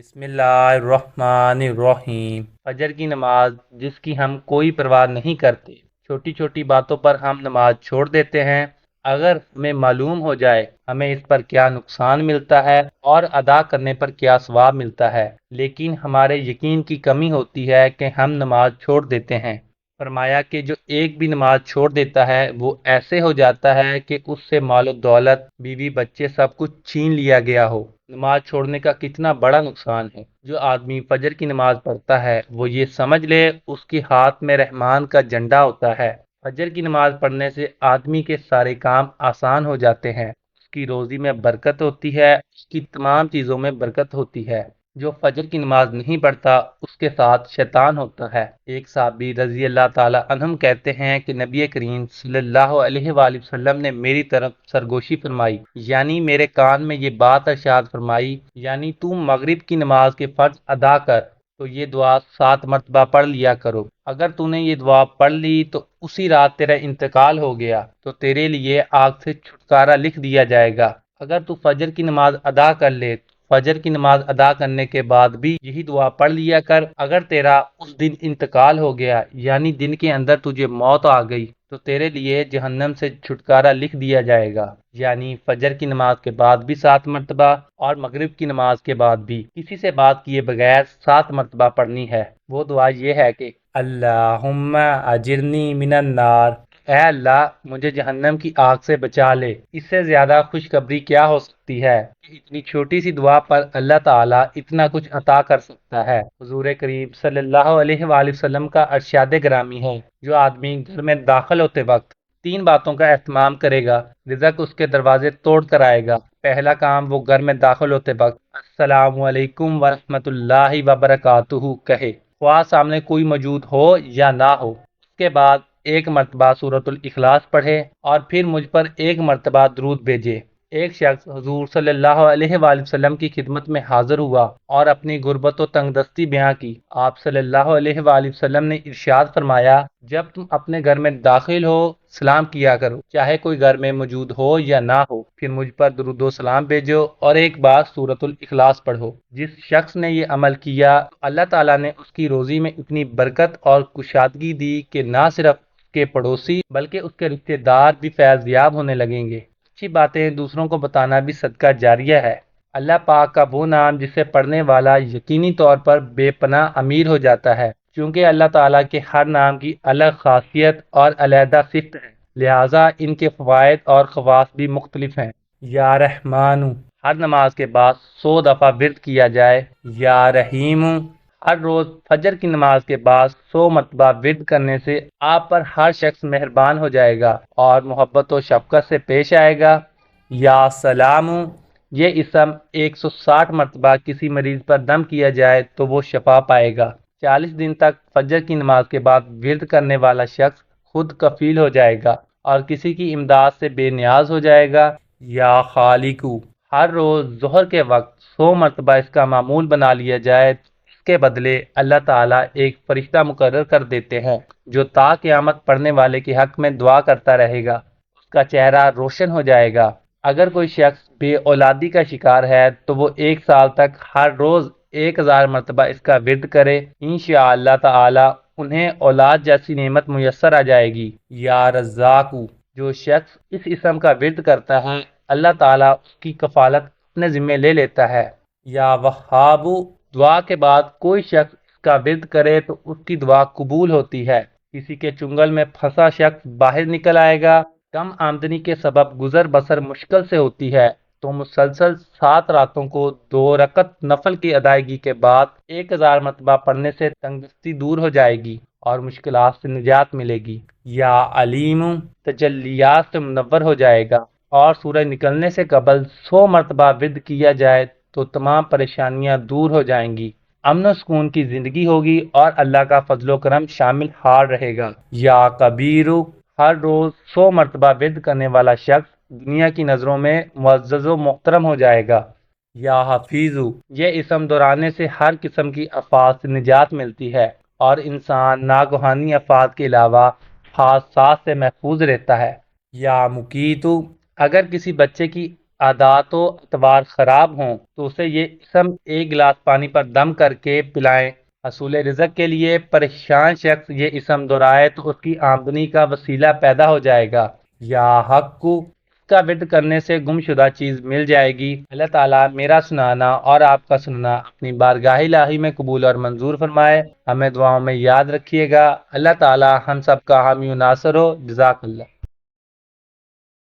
بسم اللہ الرحمن الرحیم۔ فجر کی نماز جس کی ہم کوئی پرواہ نہیں کرتے، چھوٹی چھوٹی باتوں پر ہم نماز چھوڑ دیتے ہیں۔ اگر ہمیں معلوم ہو جائے ہمیں اس پر کیا نقصان ملتا ہے اور ادا کرنے پر کیا ثواب ملتا ہے، لیکن ہمارے یقین کی کمی ہوتی ہے کہ ہم نماز چھوڑ دیتے ہیں۔ فرمایا کہ جو ایک بھی نماز چھوڑ دیتا ہے وہ ایسے ہو جاتا ہے کہ اس سے مال و دولت، بیوی بچے سب کچھ چھین لیا گیا ہو۔ نماز چھوڑنے کا کتنا بڑا نقصان ہے۔ جو آدمی فجر کی نماز پڑھتا ہے وہ یہ سمجھ لے اس کے ہاتھ میں رحمان کا جھنڈا ہوتا ہے۔ فجر کی نماز پڑھنے سے آدمی کے سارے کام آسان ہو جاتے ہیں، اس کی روزی میں برکت ہوتی ہے، اس کی تمام چیزوں میں برکت ہوتی ہے۔ جو فجر کی نماز نہیں پڑھتا اس کے ساتھ شیطان ہوتا ہے۔ ایک صحابی رضی اللہ تعالی عنہم کہتے ہیں کہ نبی کریم صلی اللہ علیہ وآلہ وسلم نے میری طرف سرگوشی فرمائی، یعنی میرے کان میں یہ بات ارشاد فرمائی، یعنی تو مغرب کی نماز کے فرض ادا کر تو یہ دعا 7 مرتبہ پڑھ لیا کرو۔ اگر تو نے یہ دعا پڑھ لی تو اسی رات تیرا انتقال ہو گیا تو تیرے لیے آگ سے چھٹکارا لکھ دیا جائے گا۔ اگر تو فجر کی نماز ادا کر لے، فجر کی نماز ادا کرنے کے بعد بھی یہی دعا پڑھ لیا کر۔ اگر تیرا اس دن انتقال ہو گیا، یعنی دن کے اندر تجھے موت آ گئی، تو تیرے لیے جہنم سے چھٹکارا لکھ دیا جائے گا۔ یعنی فجر کی نماز کے بعد بھی 7 مرتبہ اور مغرب کی نماز کے بعد بھی کسی سے بات کیے بغیر 7 مرتبہ پڑھنی ہے۔ وہ دعا یہ ہے کہ اللہم اجرنی من النار، اے اللہ مجھے جہنم کی آگ سے بچا لے۔ اس سے زیادہ خوشخبری کیا ہو سکتی ہے کہ اتنی چھوٹی سی دعا پر اللہ تعالیٰ اتنا کچھ عطا کر سکتا ہے۔ حضور کریم صلی اللہ علیہ وآلہ وسلم کا ارشاد گرامی ہے، جو آدمی گھر میں داخل ہوتے وقت 3 باتوں کا اہتمام کرے گا، رزق اس کے دروازے توڑ کر آئے گا۔ پہلا کام، وہ گھر میں داخل ہوتے وقت السلام علیکم ورحمۃ اللہ وبرکاتہ کہے، خواہ سامنے کوئی موجود ہو یا نہ ہو۔ اس کے بعد 1 مرتبہ سورۃ الاخلاص پڑھے اور پھر مجھ پر 1 مرتبہ درود بھیجے۔ ایک شخص حضور صلی اللہ علیہ وآلہ وسلم کی خدمت میں حاضر ہوا اور اپنی غربت و تنگ دستی بیان کی۔ آپ صلی اللہ علیہ وآلہ وسلم نے ارشاد فرمایا، جب تم اپنے گھر میں داخل ہو سلام کیا کرو، چاہے کوئی گھر میں موجود ہو یا نہ ہو، پھر مجھ پر درود و سلام بھیجو اور ایک بار سورۃ الاخلاص پڑھو۔ جس شخص نے یہ عمل کیا، اللہ تعالیٰ نے اس کی روزی میں اتنی برکت اور کشادگی دی کہ نہ صرف اس کے پڑوسی بلکہ اس کے رشتہ دار بھی فیض یاب ہونے لگیں گے۔ اچھی باتیں دوسروں کو بتانا بھی صدقہ جاریہ ہے۔ اللہ پاک کا وہ نام جسے پڑھنے والا یقینی طور پر بے پناہ امیر ہو جاتا ہے، چونکہ اللہ تعالیٰ کے ہر نام کی الگ خاصیت اور علیحدہ صفت ہے، لہٰذا ان کے فوائد اور خواص بھی مختلف ہیں۔ یا رحمانو ہر نماز کے بعد 100 دفعہ ورد کیا جائے۔ یا رحیمو ہر روز فجر کی نماز کے بعد 100 مرتبہ ورد کرنے سے آپ پر ہر شخص مہربان ہو جائے گا اور محبت و شفقت سے پیش آئے گا۔ یا سلامو یہ اسم 160 مرتبہ کسی مریض پر دم کیا جائے تو وہ شفا پائے گا۔ 40 دن تک فجر کی نماز کے بعد ورد کرنے والا شخص خود کفیل ہو جائے گا اور کسی کی امداد سے بے نیاز ہو جائے گا۔ یا خالقو ہر روز ظہر کے وقت 100 مرتبہ اس کا معمول بنا لیا جائے، اس کے بدلے اللہ تعالیٰ ایک فرشتہ مقرر کر دیتے ہیں جو تا قیامت پڑھنے والے کے حق میں دعا کرتا رہے گا، اس کا چہرہ روشن ہو جائے گا۔ اگر کوئی شخص بے اولادی کا شکار ہے تو وہ 1 سال تک ہر روز 1000 مرتبہ اس کا ورد کرے، انشاءاللہ تعالی انہیں اولاد جیسی نعمت میسر آ جائے گی۔ یا رزاقو جو شخص اس اسم کا ورد کرتا ہے اللہ تعالیٰ اس کی کفالت اپنے ذمہ لے لیتا ہے۔ یا وہابو دعا کے بعد کوئی شخص اس کا ورد کرے تو اس کی دعا قبول ہوتی ہے۔ کسی کے چنگل میں پھنسا شخص باہر نکل آئے گا۔ کم آمدنی کے سبب گزر بسر مشکل سے ہوتی ہے تو مسلسل 7 راتوں کو 2 رکعت نفل کی ادائیگی کے بعد 1000 مرتبہ پڑھنے سے تنگدستی دور ہو جائے گی اور مشکلات سے نجات ملے گی۔ یا علیم تجلیات سے منور ہو جائے گا اور سورج نکلنے سے قبل 100 مرتبہ ورد کیا جائے تو تمام پریشانیاں دور ہو جائیں گی، امن و سکون کی زندگی ہوگی اور اللہ کا فضل و کرم شامل حال رہے گا۔ یا کبیرو ہر روز 100 مرتبہ ورد کرنے والا شخص دنیا کی نظروں میں معزز و محترم ہو جائے گا۔ یا حفیظو یہ اسم دہرانے سے ہر قسم کی آفات سے نجات ملتی ہے اور انسان ناگہانی آفات کے علاوہ حادثات سے محفوظ رہتا ہے۔ یا مقیتو اگر کسی بچے کی عادات و اطوار خراب ہوں تو اسے یہ اسم ایک گلاس پانی پر دم کر کے پلائیں۔ حصول رزق کے لیے پریشان شخص یہ اسم دہرائے تو اس کی آمدنی کا وسیلہ پیدا ہو جائے گا۔ یا حق کو اس کا ورد کرنے سے گم شدہ چیز مل جائے گی۔ اللہ تعالیٰ میرا سنانا اور آپ کا سننا اپنی بارگاہ الہی میں قبول اور منظور فرمائے۔ ہمیں دعاؤں میں یاد رکھیے گا۔ اللہ تعالیٰ ہم سب کا حامی و ناصر ہو۔ جزاک اللہ۔